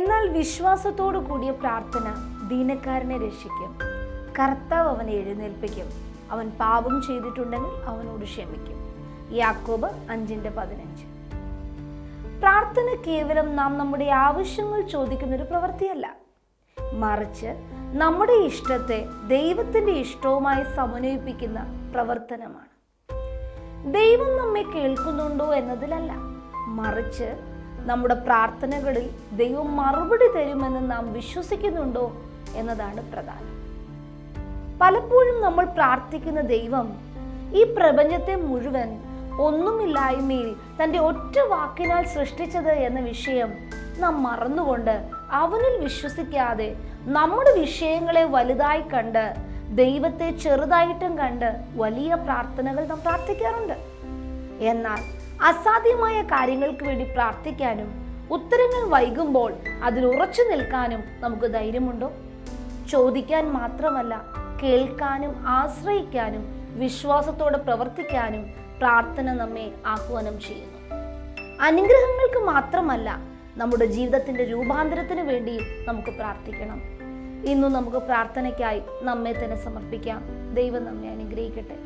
എന്നാൽ വിശ്വാസത്തോടു കൂടിയ പ്രാർത്ഥന ദീനക്കാരനെ രക്ഷിക്കും. കർത്താവ് അവനെ എഴുന്നേൽപ്പിക്കും. അവൻ പാപം ചെയ്തിട്ടുണ്ടെങ്കിൽ അവനോട് ക്ഷമിക്കും. യാക്കോബ് 5:15. പ്രാർത്ഥന കേവലം നാം നമ്മുടെ ആവശ്യങ്ങൾ ചോദിക്കുന്ന ഒരു പ്രവൃത്തിയല്ല, മറിച്ച് നമ്മുടെ ഇഷ്ടത്തെ ദൈവത്തിന്റെ ഇഷ്ടവുമായി സമന്വയിപ്പിക്കുന്ന പ്രവർത്തനമാണ്. ദൈവം നമ്മെ കേൾക്കുന്നുണ്ടോ എന്നതിലല്ല, മറിച്ച് നമ്മുടെ പ്രാർത്ഥനകളിൽ ദൈവം മറുപടി തരുമെന്ന് നാം വിശ്വസിക്കുന്നുണ്ടോ എന്നതാണ് പ്രധാനം. പലപ്പോഴും നമ്മൾ പ്രാർത്ഥിക്കുന്ന ദൈവം ഈ പ്രപഞ്ചത്തെ മുഴുവൻ ഒന്നുമില്ലായ്മയിൽ തൻ്റെ ഒറ്റ വാക്കിനാൽ സൃഷ്ടിച്ചത് എന്ന വിഷയം നാം മറന്നുകൊണ്ട് അവനിൽ വിശ്വസിക്കാതെ നമ്മുടെ വിഷയങ്ങളെ വലുതായി കണ്ട് ദൈവത്തെ ചെറുതായിട്ടും കണ്ട് വലിയ പ്രാർത്ഥനകൾ നാം പ്രാർത്ഥിക്കാറുണ്ട്. എന്നാൽ അസാധ്യമായ കാര്യങ്ങൾക്ക് വേണ്ടി പ്രാർത്ഥിക്കാനും ഉത്തരങ്ങൾ വൈകുമ്പോൾ അതിൽ ഉറച്ചു നിൽക്കാനും നമുക്ക് ധൈര്യമുണ്ടോ? ചോദിക്കാൻ മാത്രമല്ല, കേൾക്കാനും ആശ്രയിക്കാനും വിശ്വാസത്തോടെ പ്രവർത്തിക്കാനും പ്രാർത്ഥന നമ്മെ ആഹ്വാനം ചെയ്യുന്നു. അനുഗ്രഹങ്ങൾക്ക് മാത്രമല്ല, നമ്മുടെ ജീവിതത്തിന്റെ രൂപാന്തരത്തിന് വേണ്ടിയും നമുക്ക് പ്രാർത്ഥിക്കണം. ഇന്നും നമുക്ക് പ്രാർത്ഥനയ്ക്കായി നമ്മെ തന്നെ സമർപ്പിക്കാം. ദൈവം നമ്മെ അനുഗ്രഹിക്കട്ടെ.